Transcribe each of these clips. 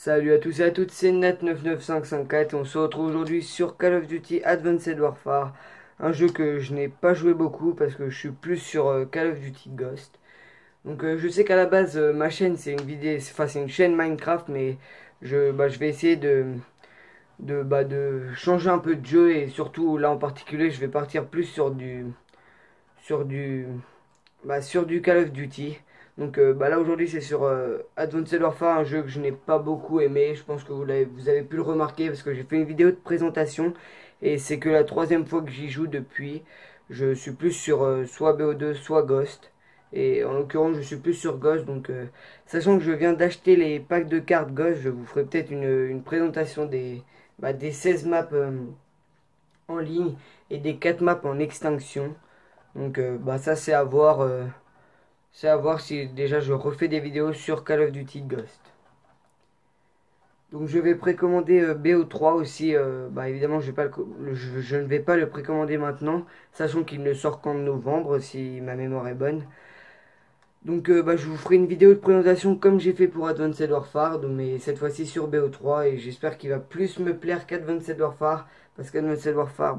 Salut à tous et à toutes, c'est Nat99554 et on se retrouve aujourd'hui sur Call of Duty Advanced Warfare, un jeu que je n'ai pas joué beaucoup parce que je suis plus sur Call of Duty Ghost. Donc je sais qu'à la base ma chaîne c'est une vidéo, enfin c'est une chaîne Minecraft, mais je vais essayer de changer un peu de jeu et surtout là en particulier je vais partir plus sur du sur du Call of Duty. Donc là aujourd'hui c'est sur Advanced Warfare, un jeu que je n'ai pas beaucoup aimé. Je pense que vous avez pu le remarquer parce que j'ai fait une vidéo de présentation et c'est que la troisième fois que j'y joue depuis. Je suis plus sur soit BO2 soit Ghost. Et en l'occurrence je suis plus sur Ghost. Donc sachant que je viens d'acheter les packs de cartes Ghost, je vous ferai peut-être une présentation des 16 maps en ligne et des 4 maps en extinction. Donc ça c'est à voir si déjà je refais des vidéos sur Call of Duty Ghost. Donc je vais précommander BO3 aussi. Évidemment je, vais pas je ne vais pas le précommander maintenant, sachant qu'il ne sort qu'en novembre si ma mémoire est bonne. Donc je vous ferai une vidéo de présentation comme j'ai fait pour Advanced Warfare, mais cette fois-ci sur BO3 et j'espère qu'il va plus me plaire qu'Advanced Warfare parce qu'Advanced Warfare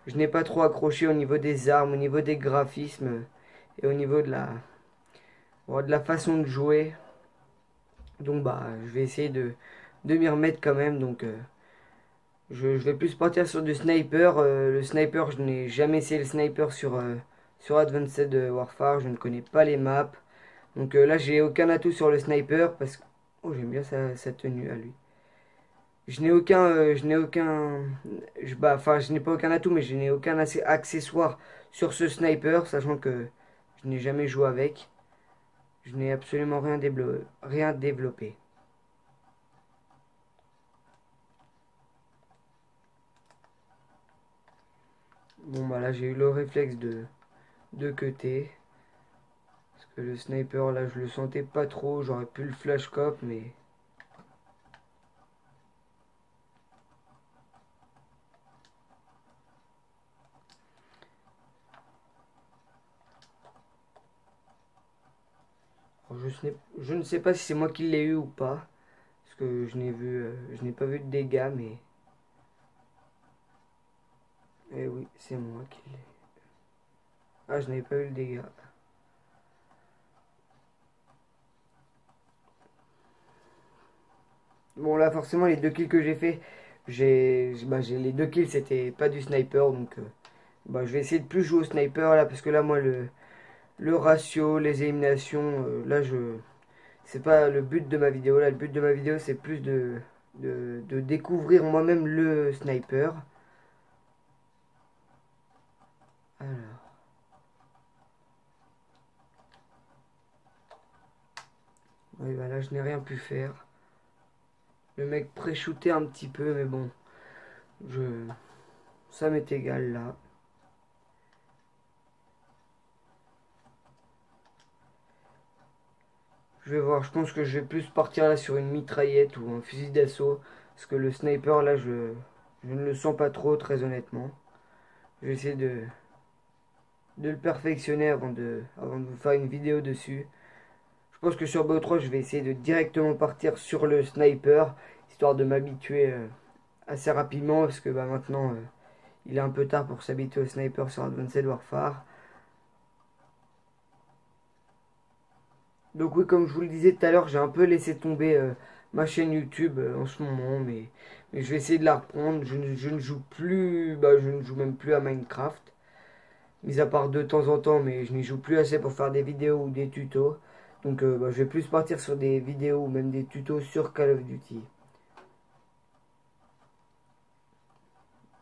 je n'ai pas trop accroché au niveau des armes, au niveau des graphismes et au niveau de la façon de jouer. Donc je vais essayer de m'y remettre quand même. Donc je vais plus partir sur du sniper. Le sniper, je n'ai jamais essayé le sniper sur Advanced Warfare. Je ne connais pas les maps. Donc là j'ai aucun atout sur le sniper parce que... Oh, j'aime bien sa tenue à lui. Je n'ai aucun, je n'ai pas aucun atout, mais je n'ai aucun accessoire sur ce sniper, sachant que je n'ai jamais joué avec. Je n'ai absolument rien développé. Bon là j'ai eu le réflexe de cutter. Parce que le sniper là je le sentais pas trop. J'aurais pu le flash cop mais... Je ne sais pas si c'est moi qui l'ai eu ou pas. Parce que je n'ai pas vu de dégâts mais... Eh oui, c'est moi qui l'ai. Ah, je n'avais pas eu le dégât. Bon là forcément les deux kills que j'ai fait, j'ai les deux kills c'était pas du sniper donc je vais essayer de plus jouer au sniper là parce que là moi le ratio, les éliminations, c'est pas le but de ma vidéo là, le but de ma vidéo c'est plus de découvrir moi-même le sniper. Alors, oui là je n'ai rien pu faire. Le mec pré-shooté un petit peu mais bon, je ça m'est égal là. Je vais voir, je pense que je vais plus partir là sur une mitraillette ou un fusil d'assaut. Parce que le sniper là, je ne le sens pas trop, très honnêtement. Je vais essayer de le perfectionner avant de vous faire une vidéo dessus. Je pense que sur BO3, je vais essayer de directement partir sur le sniper. Histoire de m'habituer assez rapidement. Parce que maintenant, il est un peu tard pour s'habituer au sniper sur Advanced Warfare. Donc oui, comme je vous le disais tout à l'heure, j'ai un peu laissé tomber ma chaîne YouTube en ce moment, mais je vais essayer de la reprendre. Je ne joue plus, je ne joue même plus à Minecraft, mis à part de temps en temps, mais je n'y joue plus assez pour faire des vidéos ou des tutos. Donc je vais plus partir sur des vidéos ou même des tutos sur Call of Duty.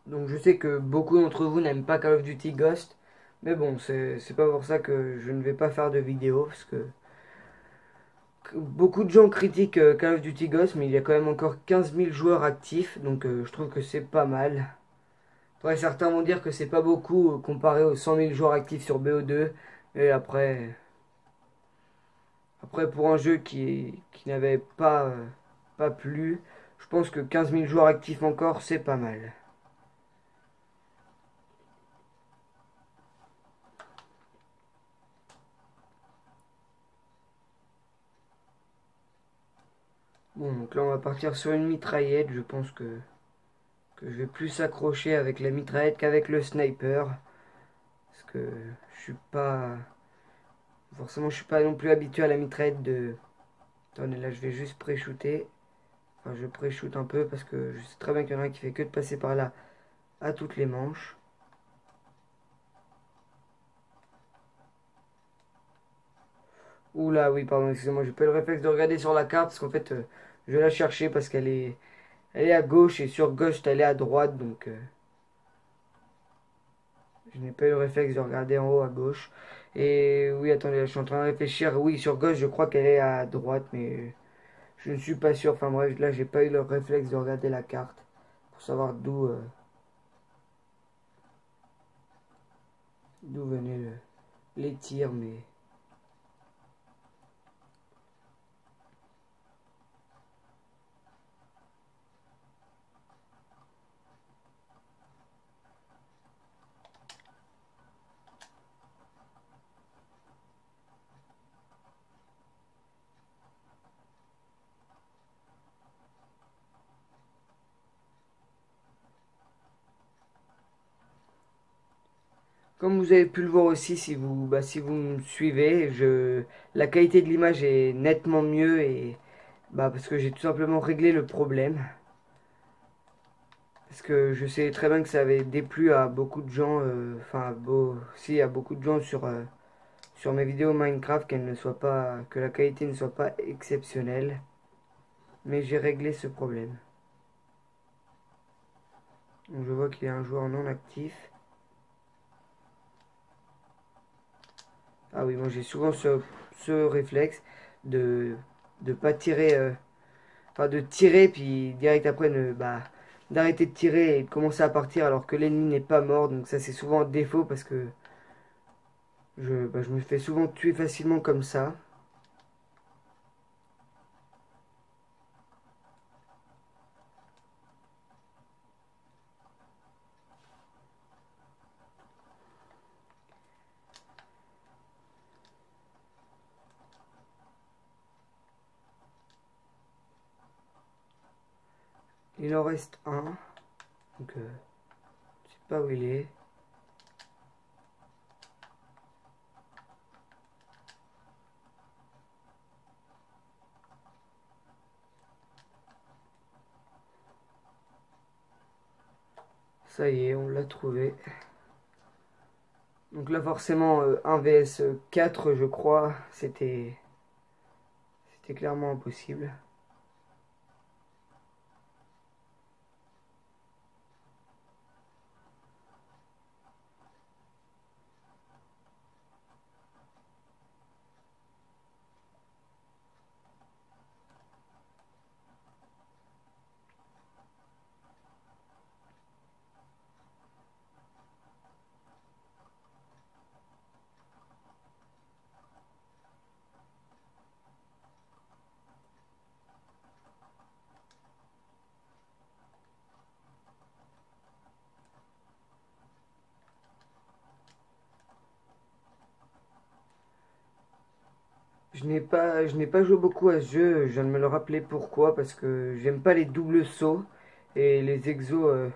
Donc je sais que beaucoup d'entre vous n'aiment pas Call of Duty Ghost, mais bon, c'est pas pour ça que je ne vais pas faire de vidéos, parce que beaucoup de gens critiquent Call of Duty Ghost, mais il y a quand même encore 15 000 joueurs actifs, donc je trouve que c'est pas mal. Après, certains vont dire que c'est pas beaucoup comparé aux 100 000 joueurs actifs sur BO2, et après pour un jeu qui n'avait pas plu, je pense que 15 000 joueurs actifs encore, c'est pas mal. Bon, donc là on va partir sur une mitraillette. Je pense que je vais plus s'accrocher avec la mitraillette qu'avec le sniper. Parce que je suis pas... Forcément je suis pas non plus habitué à la mitraillette de... Attendez, là je vais juste pré-shooter. Enfin je pré-shoot un peu parce que je sais très bien qu'il y en a un qui fait que de passer par là à toutes les manches. Oula, oui, pardon, excusez-moi, j'ai pas eu le réflexe de regarder sur la carte parce qu'en fait, je vais la chercher parce elle est à gauche et sur gauche, elle est à droite, donc je n'ai pas eu le réflexe de regarder en haut à gauche. Et oui, attendez, je suis en train de réfléchir. Oui, sur gauche, je crois qu'elle est à droite, mais je ne suis pas sûr. Enfin bref, là, j'ai pas eu le réflexe de regarder la carte pour savoir d'où venaient les tirs, mais. Comme vous avez pu le voir aussi, si vous me suivez, la qualité de l'image est nettement mieux et parce que j'ai tout simplement réglé le problème. Parce que je sais très bien que ça avait déplu à beaucoup de gens, si à beaucoup de gens sur mes vidéos Minecraft que la qualité ne soit pas exceptionnelle. Mais j'ai réglé ce problème. Donc je vois qu'il y a un joueur non actif. Ah oui, moi j'ai souvent ce réflexe de de pas tirer, de tirer puis direct après d'arrêter de tirer et de commencer à partir alors que l'ennemi n'est pas mort. Donc ça c'est souvent un défaut parce que je me fais souvent tuer facilement comme ça. Il en reste un. Donc je sais pas où il est. Ça y est, on l'a trouvé. Donc là forcément 1 vs 4 je crois, c'était clairement impossible. Je n'ai pas joué beaucoup à ce jeu, je viens de me le rappeler pourquoi, parce que j'aime pas les doubles sauts et les exos,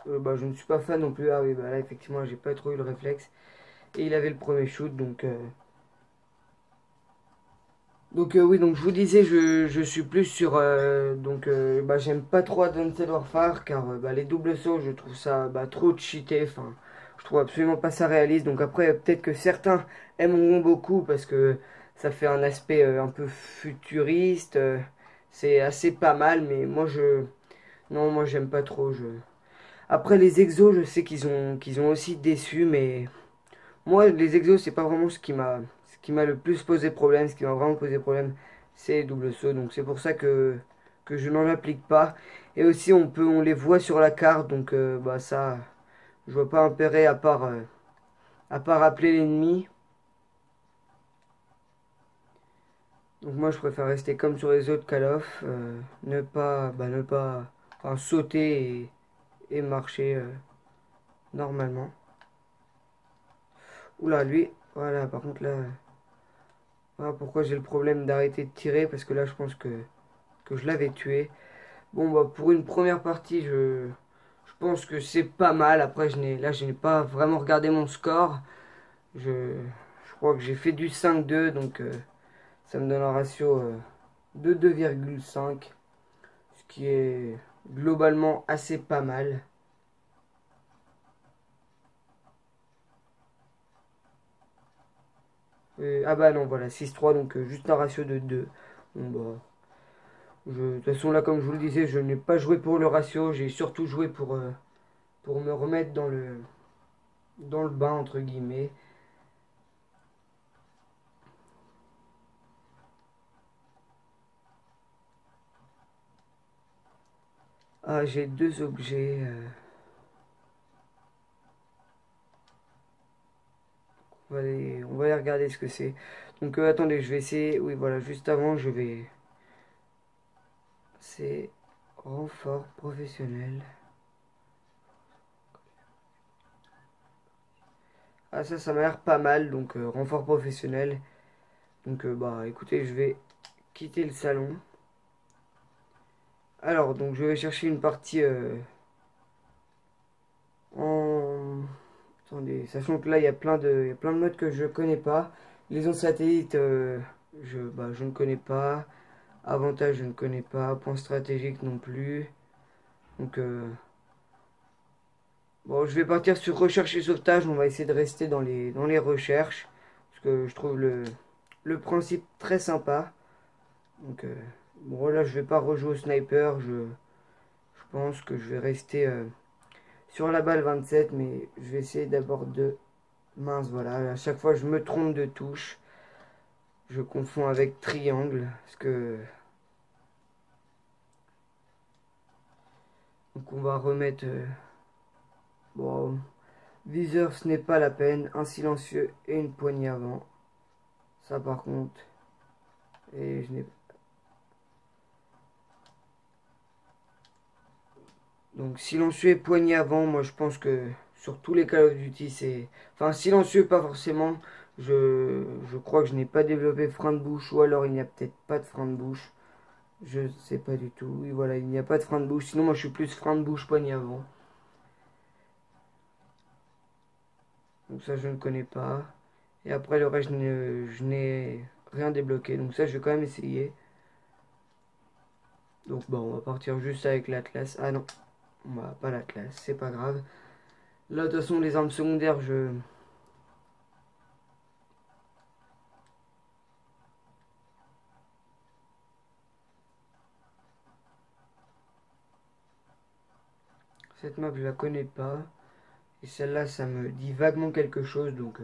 je ne suis pas fan non plus. Ah oui, bah là effectivement j'ai pas trop eu le réflexe. Et il avait le premier shoot, oui, donc je vous disais, je suis plus sur, j'aime pas trop Advanced Warfare, car les doubles sauts, je trouve ça trop cheaté, enfin, je trouve absolument pas ça réaliste. Donc après, peut-être que certains aimeront beaucoup, parce que ça fait un aspect un peu futuriste, c'est assez pas mal, mais non, moi j'aime pas trop. Après les exos, je sais qu'ils ont aussi déçu, mais moi, les exos, c'est pas vraiment ce qui m'a le plus posé problème. Ce qui m'a vraiment posé problème, c'est les doubles sauts. Donc c'est pour ça que je n'en applique pas. Et aussi, on les voit sur la carte. Donc ça, je vois pas intérêt à part appeler l'ennemi. Donc moi, je préfère rester comme sur les autres Call of, ne pas, enfin, sauter et marcher normalement. Oula, lui, voilà. Par contre là, voilà pourquoi j'ai le problème d'arrêter de tirer parce que là, je pense que que je l'avais tué. Bon, bah, pour une première partie, je pense que c'est pas mal. Après, je n'ai pas vraiment regardé mon score. Je crois que j'ai fait du 5-2, donc ça me donne un ratio de 2,5, ce qui est globalement assez pas mal. Ah bah non, voilà, 6-3, donc juste un ratio de 2. Bon, bah, de toute façon, là, comme je vous le disais, je n'ai pas joué pour le ratio, j'ai surtout joué pour me remettre dans le bain, entre guillemets. Ah, j'ai deux objets. On va aller regarder ce que c'est. Donc, attendez, je vais essayer. Oui, voilà, juste avant, je vais. C'est renfort professionnel. Ah, ça m'a l'air pas mal. Donc, renfort professionnel. Donc, bah, écoutez, je vais quitter le salon. Alors, donc, je vais chercher une partie en. Attendez, sachant que là, il y a plein de modes que je connais pas. Les ondes satellites, je ne connais pas. Avantage, je ne connais pas. Point stratégique non plus. Donc, bon, je vais partir sur recherche et sauvetage. On va essayer de rester dans les recherches. Parce que je trouve le principe très sympa. Donc, bon, là, je vais pas rejouer au sniper. Je pense que je vais rester sur la balle 27. Mais je vais essayer d'abord de. Mince, voilà. À chaque fois, je me trompe de touche. Je confonds avec triangle. Parce que. Donc, on va remettre. Bon. Viseur, ce n'est pas la peine. Un silencieux et une poignée avant. Ça, par contre. Et je n'ai. Donc, silencieux et poignée avant. Moi, je pense que sur tous les Call of Duty, c'est. Enfin, silencieux, pas forcément. Je crois que je n'ai pas développé frein de bouche. Ou alors, il n'y a peut-être pas de frein de bouche. Je ne sais pas du tout. Oui, voilà, il n'y a pas de frein de bouche. Sinon, moi, je suis plus frein de bouche, poignée avant. Donc, ça, je ne connais pas. Et après, le reste, je n'ai rien débloqué. Donc, ça, je vais quand même essayer. Donc bon, on va partir juste avec l'Atlas. Ah non, on va pas l'Atlas, c'est pas grave. Là, de toute façon, les armes secondaires, je. Cette map, je la connais pas. Et celle-là, ça me dit vaguement quelque chose, donc.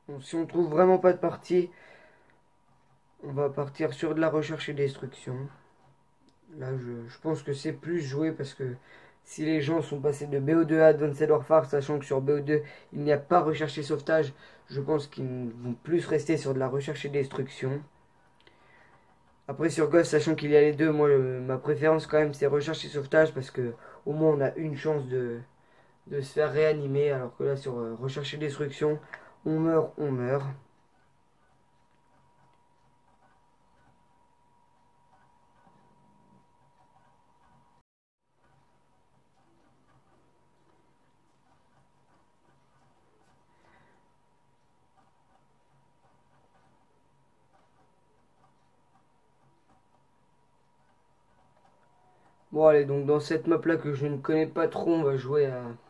Bon, si on trouve vraiment pas de partie, on va partir sur de la recherche et destruction. Là, je pense que c'est plus joué parce que si les gens sont passés de BO2 à Advanced Warfare, sachant que sur BO2, il n'y a pas recherche et sauvetage, je pense qu'ils vont plus rester sur de la recherche et destruction. Après sur Ghost, sachant qu'il y a les deux, moi ma préférence quand même c'est recherche et sauvetage parce que au moins on a une chance de se faire réanimer alors que là sur recherche et destruction, on meurt, on meurt. Bon allez, donc dans cette map là que je ne connais pas trop, on va jouer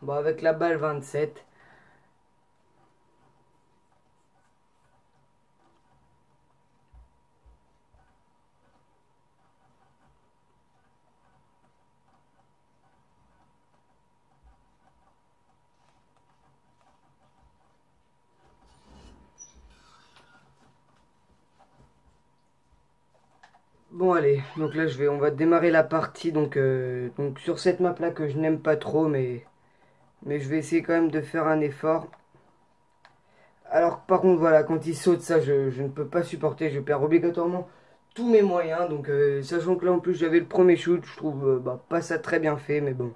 avec la balle 27. Bon allez, donc là on va démarrer la partie donc sur cette map là que je n'aime pas trop mais je vais essayer quand même de faire un effort. Alors par contre voilà, quand il saute ça je ne peux pas supporter, je perds obligatoirement tous mes moyens. Donc sachant que là en plus j'avais le premier shoot, je trouve pas ça très bien fait, mais bon,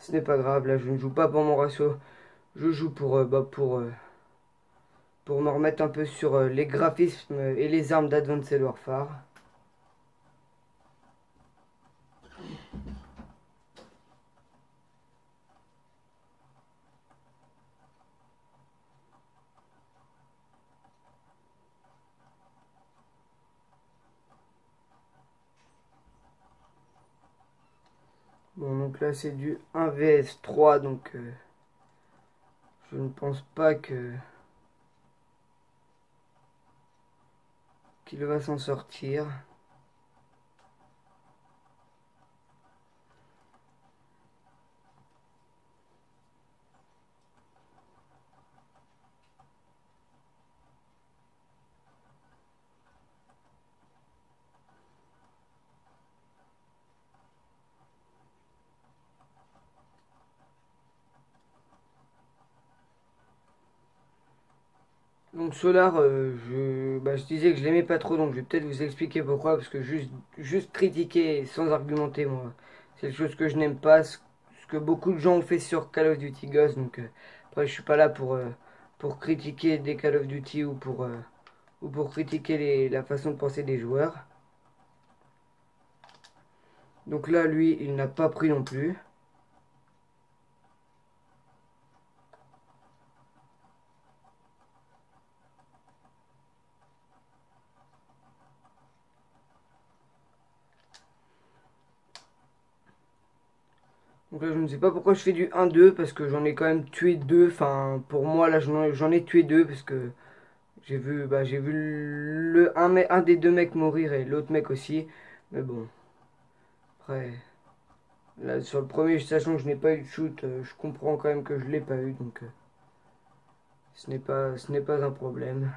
ce n'est pas grave, là je ne joue pas pour mon ratio, je joue pour pour me remettre un peu sur les graphismes et les armes d'Advanced Warfare. Bon, donc là c'est du 1 vs 3, donc je ne pense pas que qu'il va s'en sortir. Donc Solar, je disais que je l'aimais pas trop, donc je vais peut-être vous expliquer pourquoi, parce que juste critiquer sans argumenter, moi, c'est quelque chose que je n'aime pas, ce que beaucoup de gens ont fait sur Call of Duty Ghost, donc après je suis pas là pour critiquer des Call of Duty ou pour critiquer la façon de penser des joueurs. Donc là, lui, il n'a pas pris non plus. Donc là, je ne sais pas pourquoi je fais du 1-2, parce que j'en ai quand même tué deux. Enfin, pour moi, là, j'en ai tué deux, parce que j'ai vu un des deux mecs mourir et l'autre mec aussi. Mais bon, après, là, sur le premier, sachant que je n'ai pas eu de shoot, je comprends quand même que je l'ai pas eu, donc ce n'est pas un problème.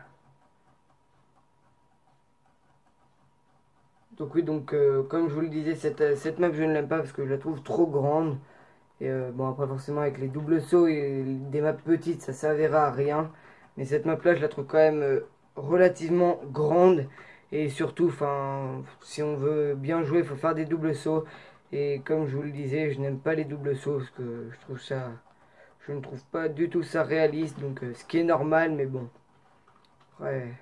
Donc oui, donc comme je vous le disais, cette map, je ne l'aime pas parce que je la trouve trop grande. Et bon, après, forcément, avec les doubles sauts et des maps petites, ça servira à rien. Mais cette map-là, je la trouve quand même relativement grande. Et surtout, enfin, si on veut bien jouer, il faut faire des doubles sauts. Et comme je vous le disais, je n'aime pas les doubles sauts parce que je ne trouve pas du tout ça réaliste. Donc, ce qui est normal, mais bon. Après,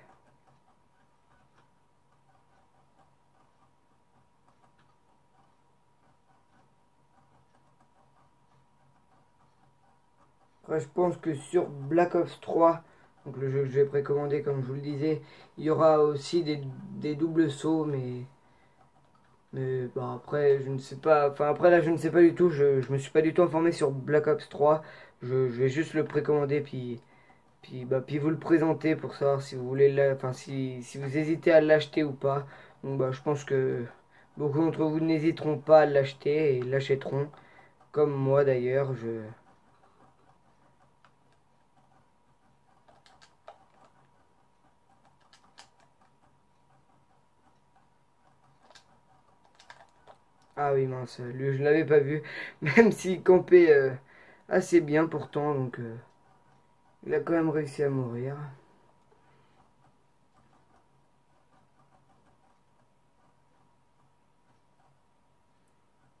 après, je pense que sur Black Ops 3, donc le jeu que j'ai précommandé, comme je vous le disais, il y aura aussi des doubles sauts, mais bon, après, je ne sais pas. Enfin, après, là, je ne sais pas du tout. Je me suis pas du tout informé sur Black Ops 3. Je vais juste le précommander, puis vous le présenter pour savoir si vous voulez enfin, si vous hésitez à l'acheter ou pas. Donc, bah, je pense que beaucoup d'entre vous n'hésiteront pas à l'acheter et l'achèteront. Comme moi, d'ailleurs. Ah oui, mince, lui, je l'avais pas vu. Même s'il campait assez bien pourtant. Donc, il a quand même réussi à mourir.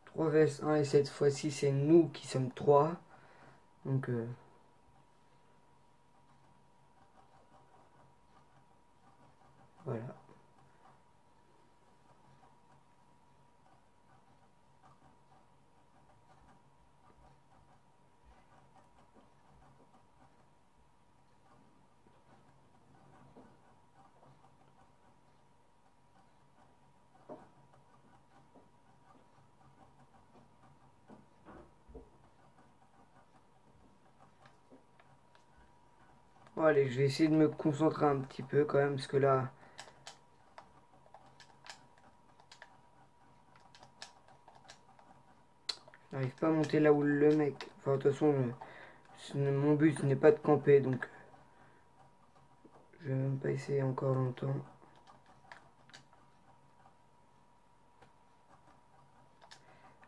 3 vs 1 et cette fois-ci c'est nous qui sommes 3. Donc voilà. Bon, allez, je vais essayer de me concentrer un petit peu quand même parce que là, j'arrive pas à monter là où le mec. Enfin, de toute façon, mon but ce n'est pas de camper donc je vais même pas essayer encore longtemps.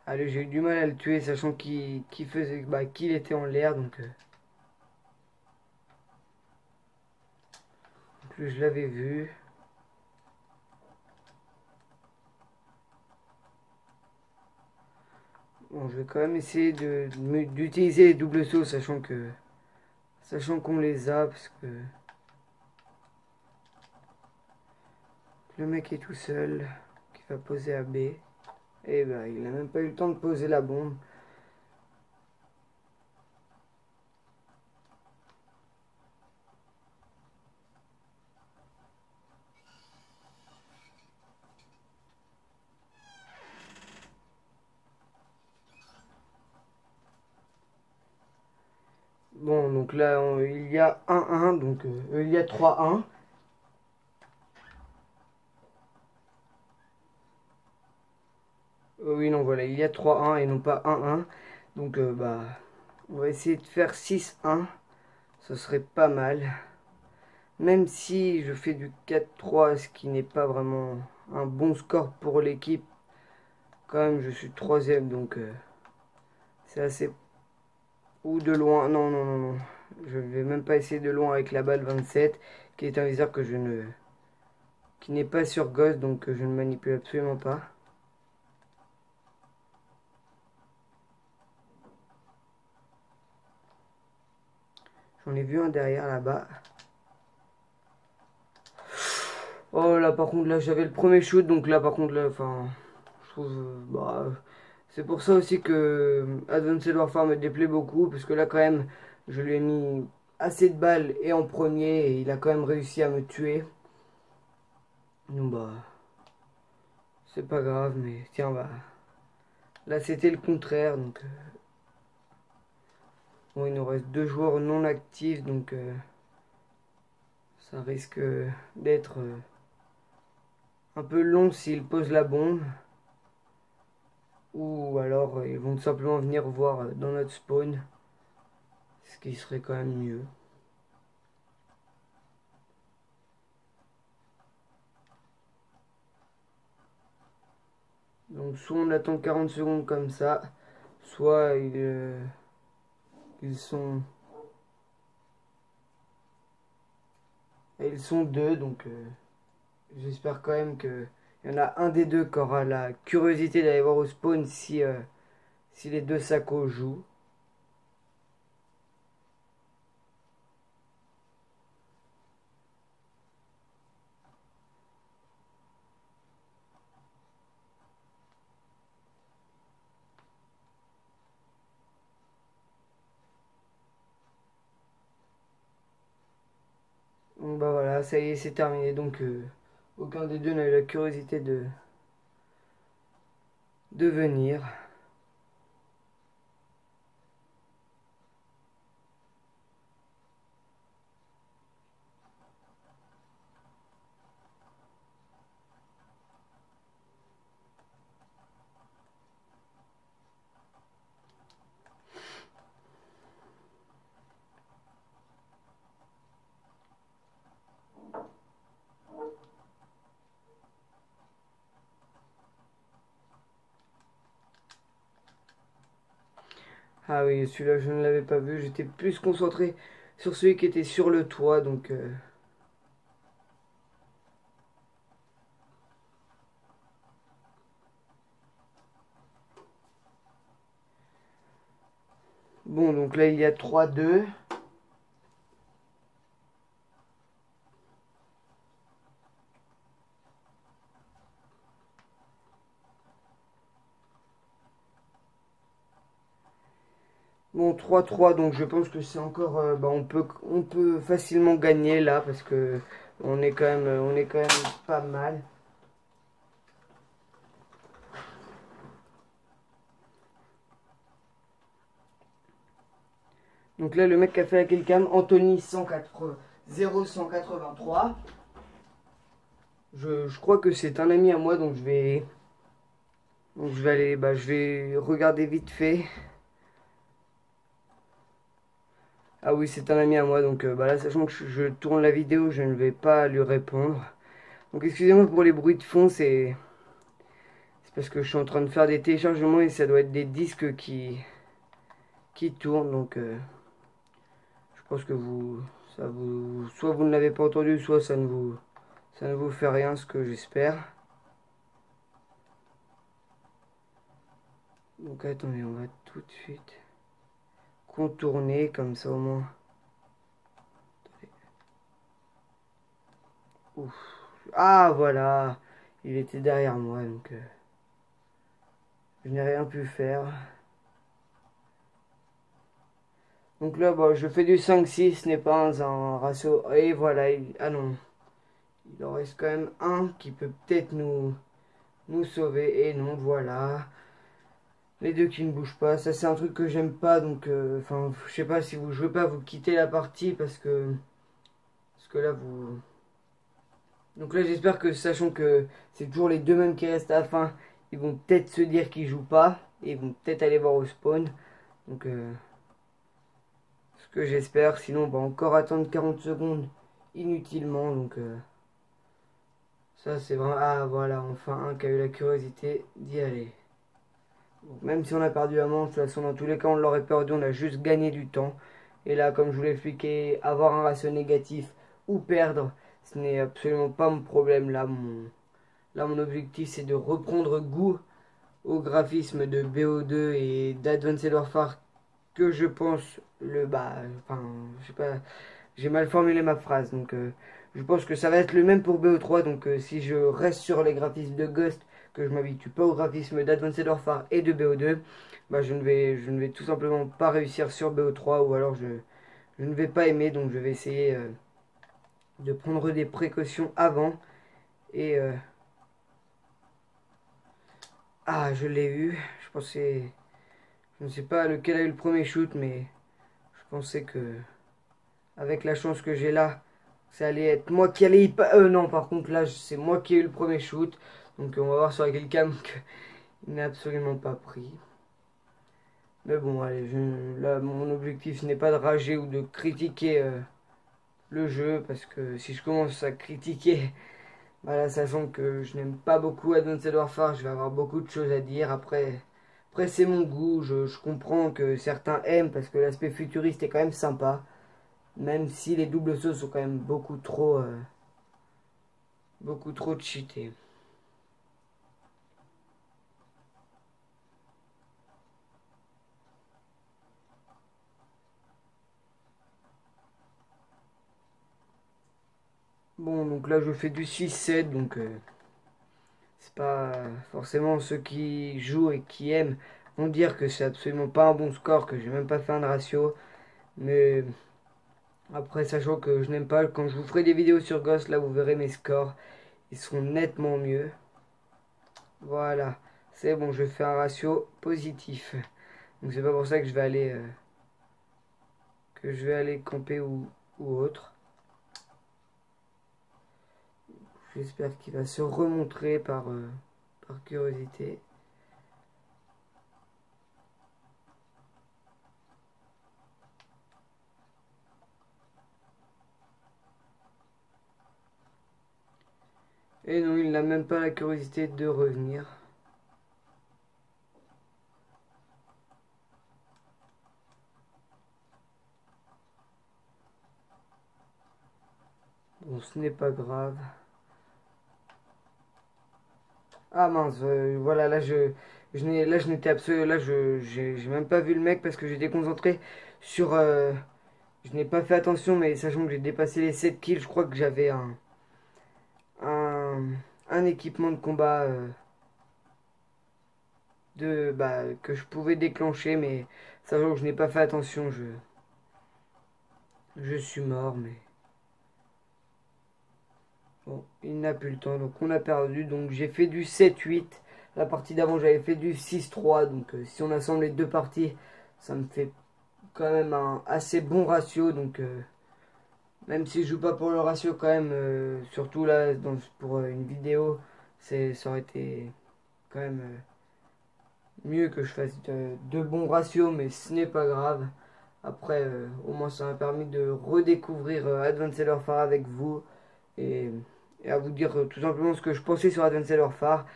Allez, j'ai eu du mal à le tuer sachant qu'il était en l'air donc plus je l'avais vu. Bon, je vais quand même essayer d'utiliser les doubles sauts sachant qu'on les a parce que Le mec est tout seul, qui va poser à B. Et bah il a même pas eu le temps de poser la bombe. Bon, donc là, il y a 1-1, donc il y a 3-1. Oui, non, voilà, il y a 3-1 et non pas 1-1. Donc, bah, on va essayer de faire 6-1. Ce serait pas mal. Même si je fais du 4-3, ce qui n'est pas vraiment un bon score pour l'équipe. Quand même, je suis troisième, donc c'est assez... Ou de loin. Non, non, non, non. Je vais même pas essayer de loin avec la balle 27, qui est un viseur que je ne... qui n'est pas sur Ghost, donc je ne manipule absolument pas. J'en ai vu un derrière là-bas. Oh là, par contre, là, j'avais le premier shoot, donc là, par contre, là, enfin, je trouve, bah, c'est pour ça aussi que Advanced Warfare me déplaît beaucoup, parce que là, quand même, je lui ai mis assez de balles et en premier, et il a quand même réussi à me tuer. Donc, bah, c'est pas grave, mais tiens, bah, là, c'était le contraire, donc, bon, il nous reste 2 joueurs non actifs, donc, ça risque d'être un peu long s'il pose la bombe. Ou alors ils vont tout simplement venir voir dans notre spawn. Ce qui serait quand même mieux. Donc soit on attend 40 secondes comme ça, soit ils sont... Ils sont deux, donc j'espère quand même que il y en a un des deux qui aura la curiosité d'aller voir au spawn si les deux sacos jouent. Donc bah voilà, ça y est, c'est terminé. Donc aucun des deux n'a eu la curiosité de venir. Ah oui, celui-là je ne l'avais pas vu, j'étais plus concentré sur celui qui était sur le toit, donc... Bon, donc là il y a 3-2. Bon, 3-3, donc je pense que c'est encore... bah, on peut facilement gagner là, parce que on est quand même pas mal. Donc là, le mec qui a fait la killcam, Anthony 0183. Je crois que c'est un ami à moi, donc je vais aller, bah, je vais regarder vite fait. Ah oui, c'est un ami à moi, donc bah là, sachant que je tourne la vidéo, je ne vais pas lui répondre. Donc excusez-moi pour les bruits de fond, c'est parce que je suis en train de faire des téléchargements et ça doit être des disques qui tournent, donc je pense que soit vous ne l'avez pas entendu, soit ça ne vous fait rien, ce que j'espère. Donc attendez, on va tout de suite contourner comme ça au moins. Attendez. Ouf, Ah voilà, il était derrière moi, donc je n'ai rien pu faire. Donc là, bon, je fais du 5-6, ce n'est pas un ratio. Et voilà, ah non, il en reste quand même un qui peut peut-être nous sauver. Et non, voilà. Les deux qui ne bougent pas. Ça, c'est un truc que j'aime pas. Donc, enfin, je sais pas si vous jouez pas, vous quittez la partie parce que là, vous. Donc là, j'espère que, sachant que c'est toujours les deux mêmes qui restent à la fin, ils vont peut-être se dire qu'ils jouent pas. Et ils vont peut-être aller voir au spawn. Donc, ce que j'espère. Sinon, on va encore attendre 40 secondes inutilement. Donc, ça, c'est vraiment. Ah, voilà, enfin, un qui a eu la curiosité d'y aller. Donc, même si on a perdu la manche, de toute façon, dans tous les cas, on l'aurait perdu. On a juste gagné du temps. Et là, comme je vous l'ai expliqué, avoir un ratio négatif ou perdre, ce n'est absolument pas mon problème. Là, mon objectif, c'est de reprendre goût au graphisme de BO2 et d'Advanced Warfare que je pense enfin, je sais pas, j'ai mal formulé ma phrase, donc je pense que ça va être le même pour BO3, donc si je reste sur les graphismes de Ghost, que je m'habitue pas au graphisme d'Advanced Warfare et de BO2, bah je ne vais tout simplement pas réussir sur BO3, ou alors je ne vais pas aimer, donc je vais essayer de prendre des précautions avant, et ah, je l'ai eu, je ne sais pas lequel a eu le premier shoot, mais je pensais que avec la chance que j'ai là, ça allait être moi qui allais non, par contre, là, c'est moi qui ai eu le premier shoot. Donc, on va voir sur la killcam qu'il n'a absolument pas pris. Mais bon, allez, là, mon objectif, ce n'est pas de rager ou de critiquer le jeu. Parce que si je commence à critiquer, voilà, sachant que je n'aime pas beaucoup Advanced Warfare, je vais avoir beaucoup de choses à dire. Après c'est mon goût. Je comprends que certains aiment parce que l'aspect futuriste est quand même sympa. Même si les doubles sauts sont quand même beaucoup trop cheatés. Bon, donc là je fais du 6-7, donc c'est pas forcément ceux qui jouent et qui aiment vont dire que c'est absolument pas un bon score, que j'ai même pas fait un ratio. Mais après, sachant que je n'aime pas, quand je vous ferai des vidéos sur Ghost, là vous verrez mes scores, ils seront nettement mieux. Voilà, c'est bon, je fais un ratio positif. Donc c'est pas pour ça que je vais aller camper ou autre. J'espère qu'il va se remontrer par curiosité. Et non, il n'a même pas la curiosité de revenir. Bon, ce n'est pas grave. Ah mince, voilà, là je n'étais absolument, là j'ai même pas vu le mec parce que j'étais concentré sur, je n'ai pas fait attention, mais sachant que j'ai dépassé les 7 kills, je crois que j'avais un, un équipement de combat que je pouvais déclencher, mais sachant que je n'ai pas fait attention, je suis mort, mais bon, il n'a plus le temps, donc on a perdu, donc j'ai fait du 7-8. La partie d'avant j'avais fait du 6-3, donc si on assemble les deux parties, ça me fait quand même un assez bon ratio, donc même si je joue pas pour le ratio quand même, surtout là pour une vidéo, ça aurait été quand même mieux que je fasse de bons ratios, mais ce n'est pas grave. Après, au moins ça m'a permis de redécouvrir Advanced Warfare avec vous et, et à vous dire tout simplement ce que je pensais sur Advanced Warfare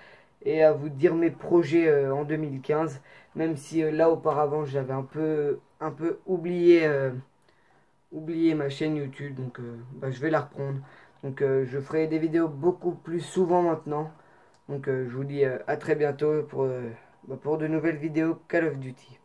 et à vous dire mes projets en 2015, même si là auparavant j'avais un peu oublié ma chaîne YouTube, donc je vais la reprendre. Donc je ferai des vidéos beaucoup plus souvent maintenant. Donc je vous dis à très bientôt pour de nouvelles vidéos Call of Duty.